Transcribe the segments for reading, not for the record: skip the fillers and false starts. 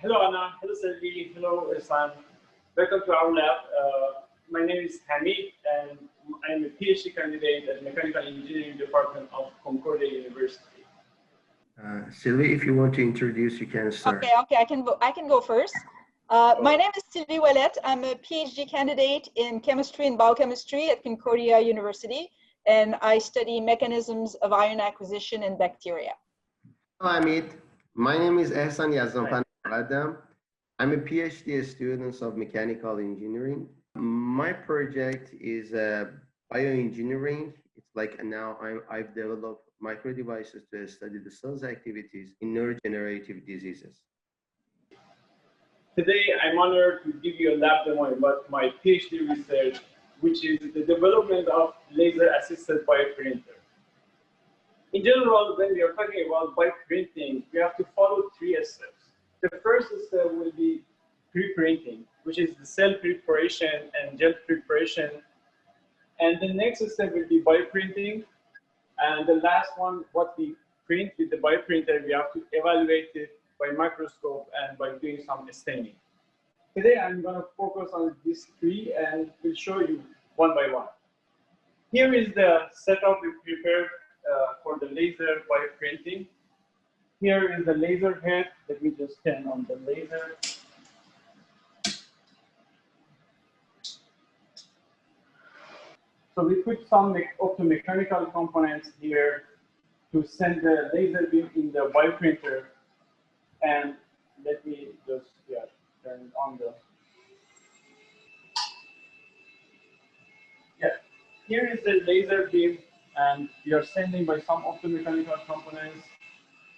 Hello Anna, hello Selvi, hello Islam. Welcome to our lab. My name is Hamid and I am a PhD candidate at Mechanical Engineering Department of Concordia University. Sylvie, if you want to introduce, you can start. Okay, I can go first. My name is Sylvie Ouellet. I'm a PhD candidate in chemistry and biochemistry at Concordia University, and I study mechanisms of ion acquisition in bacteria. Hello, Hamid. My name is Ehsan Yazdanpan Adam. I'm a PhD student of mechanical engineering. My project is bioengineering. It's like now I've developed micro devices to study the cell's activities in neurodegenerative diseases. Today, I'm honored to give you a lab demo about my PhD research, which is the development of laser-assisted bioprinter. In general, when we are talking about bioprinting, we have to follow 3 steps. The first step will be pre-printing, which is the cell preparation and gel preparation. And the next step will be bioprinting. And the last one, what we print with the bioprinter, we have to evaluate it by microscope and by doing some staining. Today, I'm going to focus on these 3 and will show you one by one. Here is the setup we prepared for the laser bioprinting. Here is the laser head. Let me just turn on the laser. So we put some optomechanical components here to send the laser beam in the bioprinter. And let me just turn on the. Here is the laser beam, and we are sending by some optomechanical components.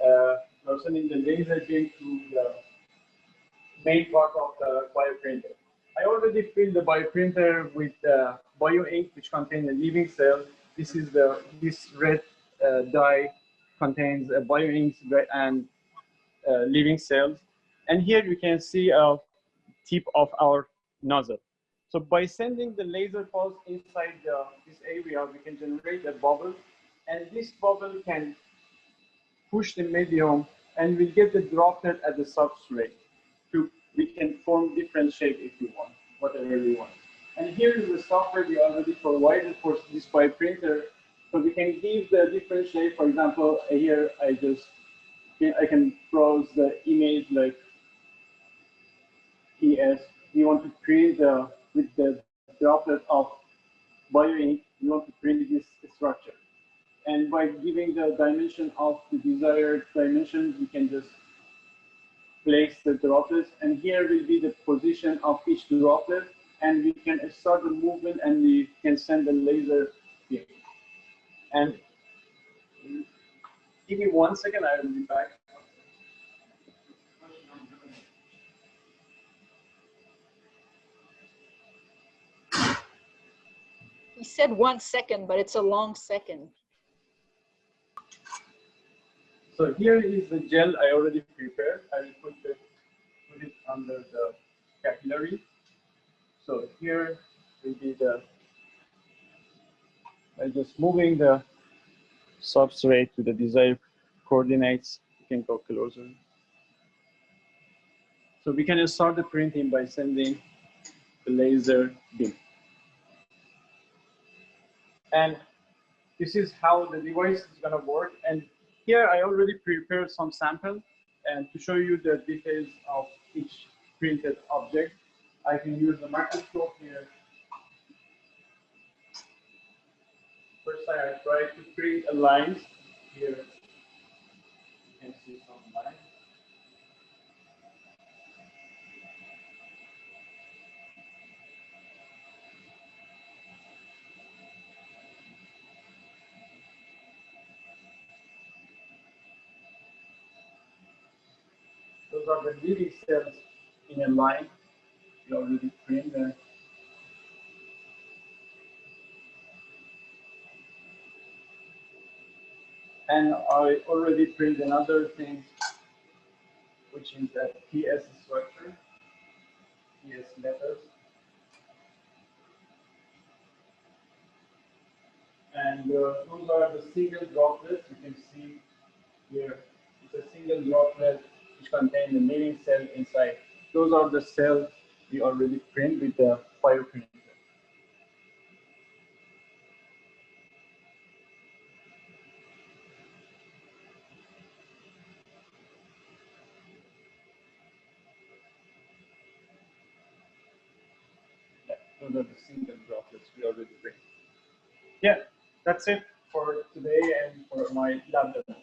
We are sending the laser beam to the main part of the bioprinter. I already filled the bioprinter with bio ink, which contains a living cell. This red dye contains a bio ink and living cells. And here you can see a tip of our nozzle. So by sending the laser pulse inside this area, we can generate a bubble, and this bubble can push the medium, and we'll get the droplet at the substrate. We can form different shape if you want, whatever you want. And here is the software we already provided for this bioprinter, so we can give the different shape. For example, here I can browse the image like ES. We want to print with the droplet of bio ink, we want to print this structure. And by giving the dimension of the desired dimensions, we can just place the droplets. And here will be the position of each droplet. And we can start the movement and we can send the laser here. And give me 1 second, I will be back. He said 1 second, but it's a long second. So here is the gel I already prepared. I will put it under the capillary. So here will be by just moving the substrate to the desired coordinates. You can go closer. So we can start the printing by sending the laser beam. And this is how the device is going to work. And here I already prepared some sample, and to show you the details of each printed object, I can use the microscope here. First I try to print a line. Here you can see some lines. Those are the living cells in a line. We already print them. And I already print another thing, which is a PS structure, PS letters. And those are the single droplets. You can see here, it's a single droplet which contain the living cell inside. Those are the cells we already print with the bioprinter. Yeah, those are the single droplets we already print. Yeah, that's it for today and for my lab demo.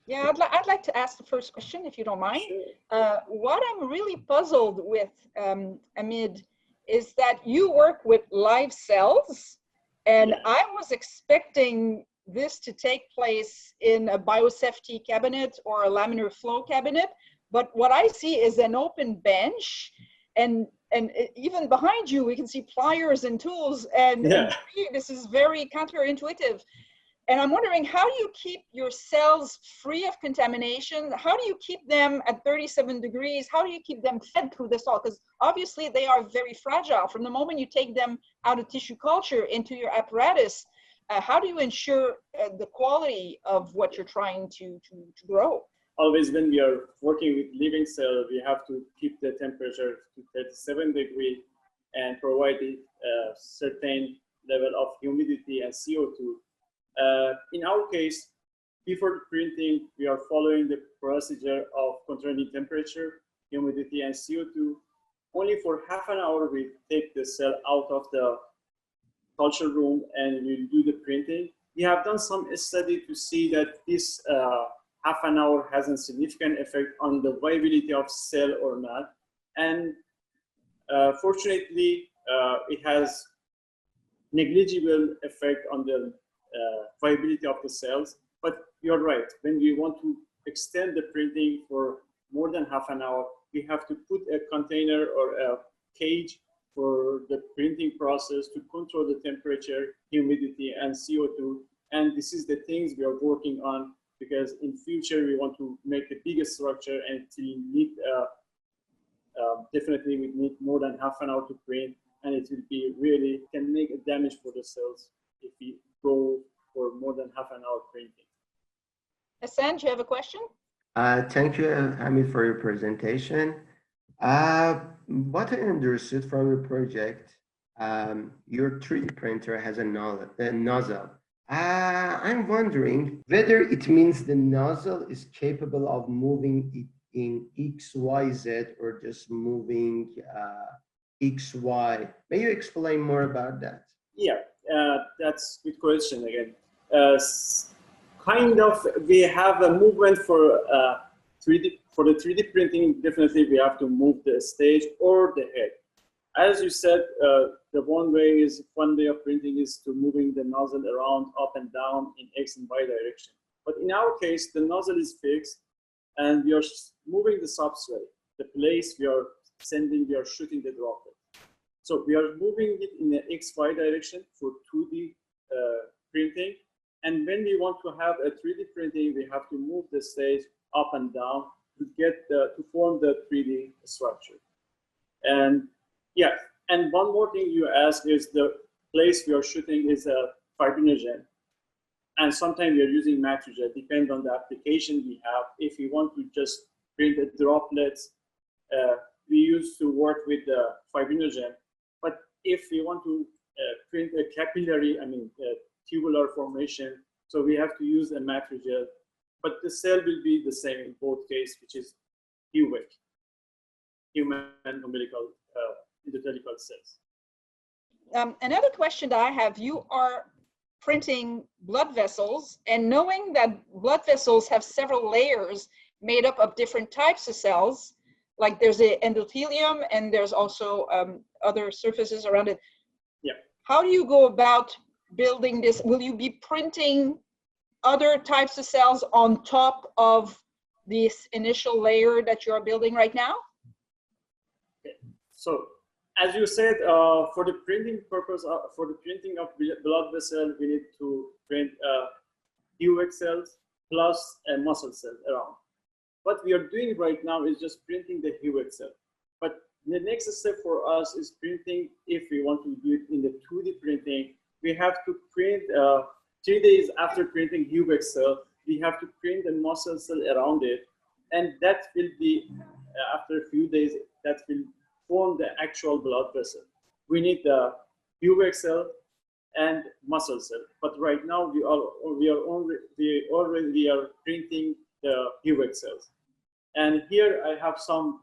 Yeah, I'd like to ask the first question, if you don't mind. Sure. What I'm really puzzled with, Hamid, is that you work with live cells, and Yeah. I was expecting this to take place in a biosafety cabinet or a laminar flow cabinet, but what I see is an open bench, and even behind you, we can see pliers and tools, and Yeah. to me, this is very counterintuitive. And I'm wondering, how do you keep your cells free of contamination? How do you keep them at 37 degrees? How do you keep them fed through this all? Because obviously they are very fragile. From the moment you take them out of tissue culture into your apparatus, how do you ensure the quality of what you're trying to grow? Always when we are working with living cell, we have to keep the temperature to 37 degrees and provide a certain level of humidity and CO2. In our case, before printing, we are following the procedure of controlling temperature, humidity, and CO2. Only for half an hour, we take the cell out of the culture room and we do the printing. We have done some study to see that this half an hour has a significant effect on the viability of cell or not. And fortunately, it has negligible effect on the viability of the cells. But you're right, when we want to extend the printing for more than half an hour, we have to put a container or a cage for the printing process to control the temperature, humidity, and CO2. And this is the things we are working on, because in future we want to make the biggest structure, and we need definitely we need more than half an hour to print, and it will be really can make a damage for the cells if we go for more than half an hour printing. Hassan, do you have a question? Thank you, Hamid, for your presentation. What I understood from your project, your 3D printer has a nozzle. I'm wondering whether it means the nozzle is capable of moving it in X, Y, Z, or just moving X, Y. May you explain more about that? Yeah, that's a good question again. Kind of, we have a movement for 3D. For the 3D printing, definitely we have to move the stage or the head. As you said, the one way of printing is to moving the nozzle around, up and down in X and Y direction. But in our case, the nozzle is fixed, and we are moving the substrate, the place we are shooting the droplet. So we are moving it in the X-Y direction for 2D printing. And when we want to have a 3D printing, we have to move the stage up and down to form the 3D structure. And yeah, and one more thing you asked is the place we are shooting is a fibrinogen. And sometimes we are using matrix, depends on the application we have. If we want to just print the droplets, we used to work with the fibrinogen. But if we want to print a capillary, tubular formation, so we have to use a matrix. But the cell will be the same in both cases, which is HUVEC, human umbilical endothelial cells. Another question that I have, you are printing blood vessels, and knowing that blood vessels have several layers made up of different types of cells, like there's the endothelium and there's also other surfaces around it. Yeah. How do you go about building this? Will you be printing other types of cells on top of this initial layer that you're building right now? Okay. So, as you said, for the printing purpose, for the printing of blood vessel, we need to print HUVEC cells plus a muscle cell around. What we are doing right now is just printing the HUVEC cell. But the next step for us is printing. If we want to do it in the 2D printing, we have to print 3 days after printing HUVEC cell. we have to print the muscle cell around it, and that will be, after a few days, that will form the actual blood vessel. We need the pubic cell and muscle cell, but right now we already are printing the pubic cells. And here I have some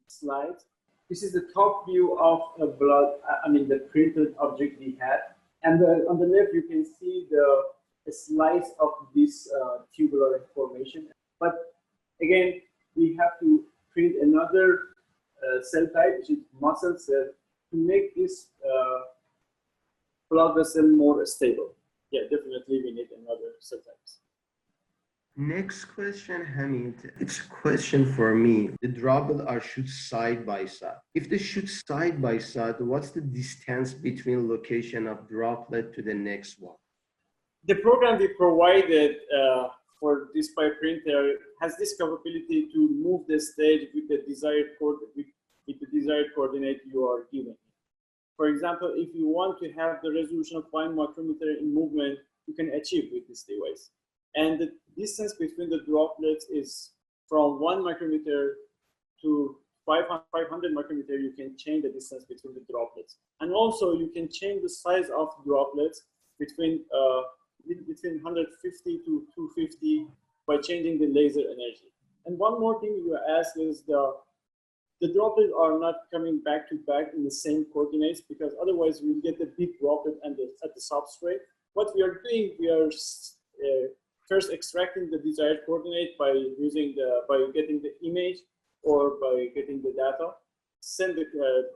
slides. This is the top view of a blood, the printed object we had. And on the left, you can see a slice of this tubular formation. But again, we have to print another cell type, which is muscle cell, to make this blood vessel more stable. Yeah, definitely we need another cell types. Next question, Hamid. It's a question for me. The droplets are shoot side by side. If they shoot side by side, what's the distance between location of droplet to the next one? The program we provided for this bioprinter has this capability to move the stage with the desired coordinate you are given. For example, if you want to have the resolution of 1 micrometer in movement, you can achieve with this device. And the distance between the droplets is from 1 micrometer to 500 micrometer. You can change the distance between the droplets. And also you can change the size of droplets between 150 to 250 by changing the laser energy. And one more thing you asked is the droplets are not coming back to back in the same coordinates, because otherwise we'll get the big droplet at the substrate. What we are doing, we are first extracting the desired coordinate by getting the image or by getting the data, send the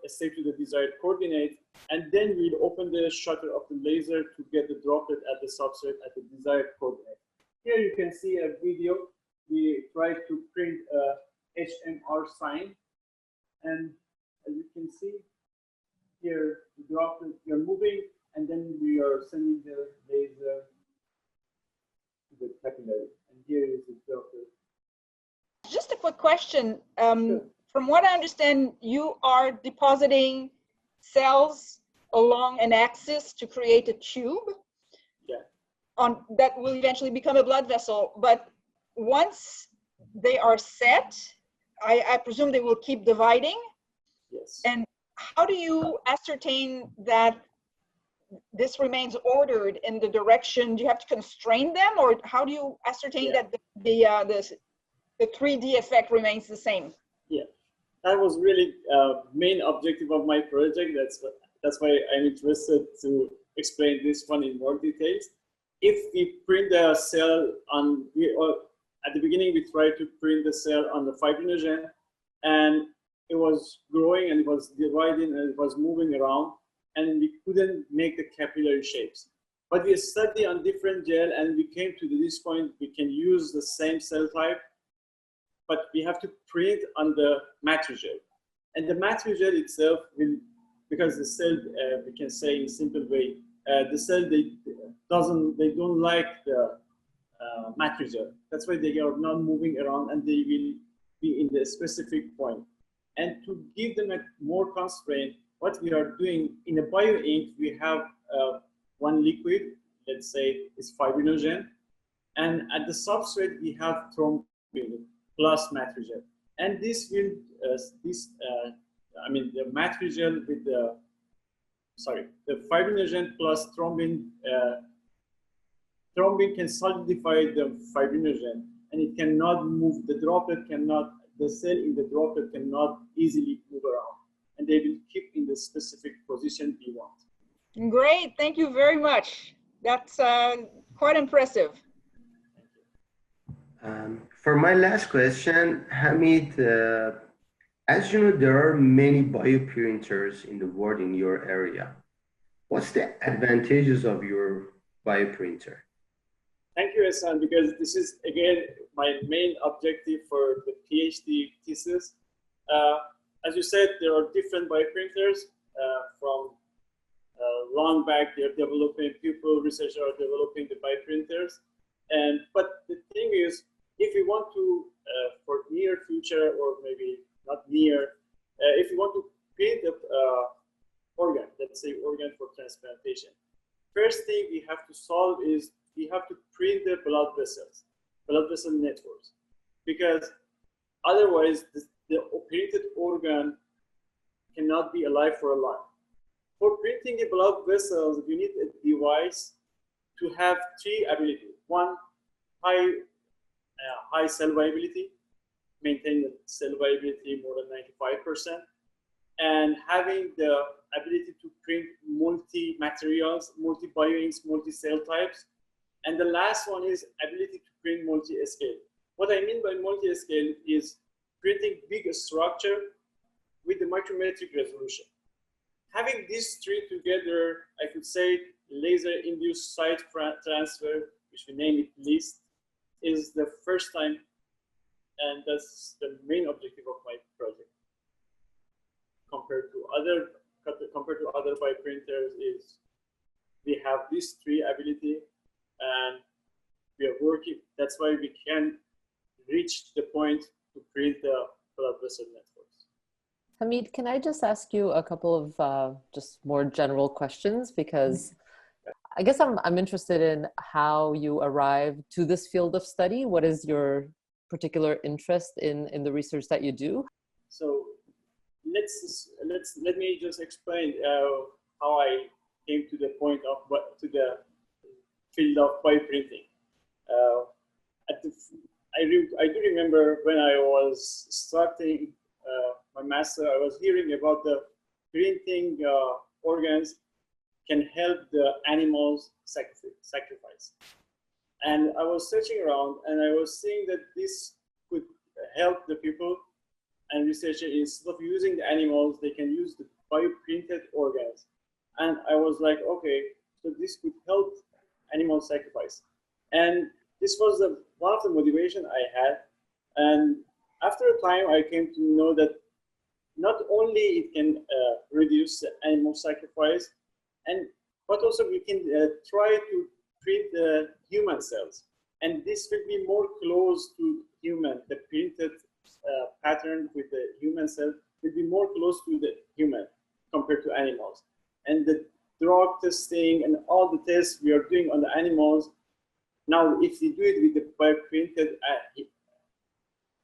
state to the desired coordinate, and then we'll open the shutter of the laser to get the droplet at the substrate at the desired coordinate. Here you can see a video. We tried to print a HMR sign, and as you can see here, the droplet, we are moving, and then we are sending the laser the capillary, and here is the droplet. Just a quick question. Sure. From what I understand, you are depositing cells along an axis to create a tube. Yeah. That will eventually become a blood vessel. But once they are set, I presume they will keep dividing. Yes. And how do you ascertain that this remains ordered in the direction? Do you have to constrain them, or how do you ascertain that the 3D effect remains the same? Yeah, that was really main objective of my project. That's why I'm interested to explain this one in more details. If we print the cell at the beginning, we tried to print the cell on the fibrinogen, and it was growing and it was dividing and it was moving around, and we couldn't make the capillary shapes. But we studied on different gel, and we came to this point, we can use the same cell type, but we have to print on the matrigel. And the matrigel itself will, because the cell, we can say in a simple way, the cell, they don't like the matrigel. That's why they are not moving around, and they will be in the specific point. And to give them a more constraint, what we are doing in a bio-ink, we have one liquid, let's say it's fibrinogen, and at the substrate we have thrombin plus matrigel, and this will the matrigel with the fibrinogen plus thrombin. Thrombin can solidify the fibrinogen, and it cannot move. The cell in the droplet cannot easily move around, and they will keep in the specific position we want. Great, thank you very much. That's quite impressive. For my last question, Hamid, as you know, there are many bioprinters in the world in your area. What's the advantages of your bioprinter? Thank you, Hassan, because this is, again, my main objective for the PhD thesis. As you said, there are different bioprinters from long back. They're developing, researchers are developing the bioprinters. But the thing is, if you want to, for near future, or maybe not near, if you want to print an organ, let's say organ for transplantation, first thing we have to solve is we have to print the blood vessels. blood vessel networks, because otherwise the operated organ cannot be alive for a long. For printing the blood vessels, you need a device to have three abilities. One, high cell viability, maintain the cell viability more than 95%, and having the ability to print multi-materials, multi-bioinks, multi-cell types. And the last one is ability to print multi-scale. What I mean by multi-scale is printing big structure with the micrometric resolution. Having these three together, I could say laser-induced site transfer, which we name it LIST, is the first time, and that's the main objective of my project. Compared to other bioprinters, is we have these three ability, and we are working. That's why we can reach the point to print the blood vessel networks. Hamid, can I just ask you a couple of just more general questions? Because I guess I'm interested in how you arrived to this field of study. What is your particular interest in the research that you do? So let me just explain how I came to the point of the field of bioprinting. I do remember when I was starting my master, I was hearing about the printing organs can help the animals sacrifice. And I was searching around and I was seeing that this could help the people and researchers, instead of using the animals, they can use the bioprinted organs. And I was like, okay, so this could help animal sacrifice. And this was one of the motivation I had. And after a time, I came to know that not only it can reduce the animal sacrifice, but also we can try to print the human cells. And this will be more close to human. The printed pattern with the human cell will be more close to the human compared to animals. And the drug testing and all the tests we are doing on the animals, now if we do it with the bioprinted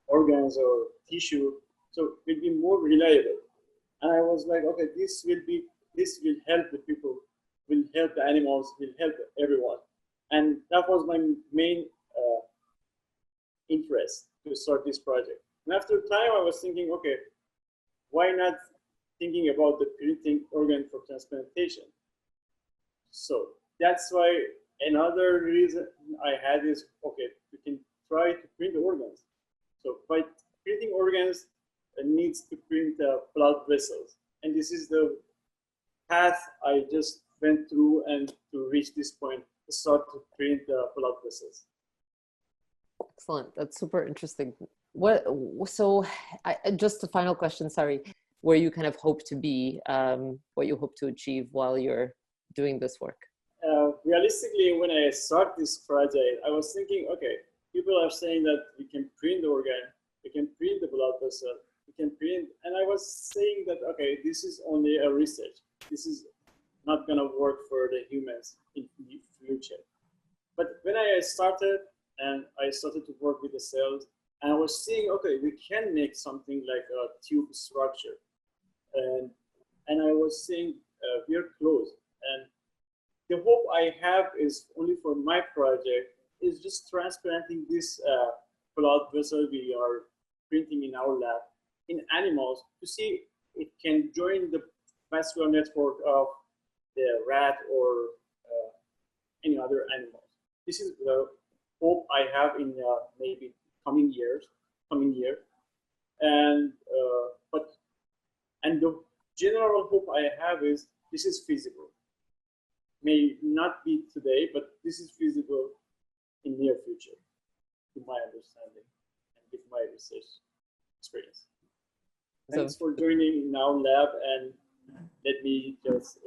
organs or tissue, so it will be more reliable. And I was like, okay, this will help the people, will help the animals, will help everyone. And that was my main interest to start this project. And after a time, I was thinking, okay, why not thinking about the printing organ for transplantation? So that's why another reason I had is, okay, we can try to print the organs. So by printing organs, it needs to print the blood vessels. And this is the path I just went through and to reach this point, to start to print the blood vessels. Excellent. That's super interesting. Just a final question, sorry, where you kind of hope to be, what you hope to achieve while you're doing this work? Realistically, when I start this project, I was thinking, okay, people are saying that we can print the organ, we can print the blood vessel, we can print, and I was saying that, okay, this is only a research. This is not gonna work for the humans in the future. But when I started and I started to work with the cells, and I was seeing, okay, we can make something like a tube structure. And I was saying, we are close. And the hope I have is only for my project is just transplanting this blood vessel we are printing in our lab in animals to see it can join the vascular network of the rat or any other animals. This is the hope I have in maybe coming year. And the general hope I have is this is feasible. May not be today, but this is feasible in near future, to my understanding and with my research experience. Thanks for joining in our lab, and let me just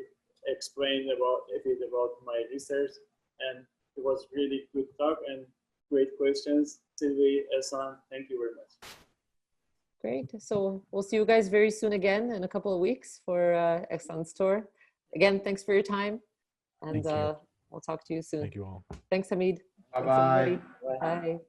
explain a bit about my research. And it was really good talk and great questions. Sylvie, Ehsan, thank you very much. Great. So we'll see you guys very soon again in a couple of weeks for Ehsan's tour. Again, thanks for your time. And we'll talk to you soon. Thank you all. Thanks, Hamid. Bye-bye. Bye.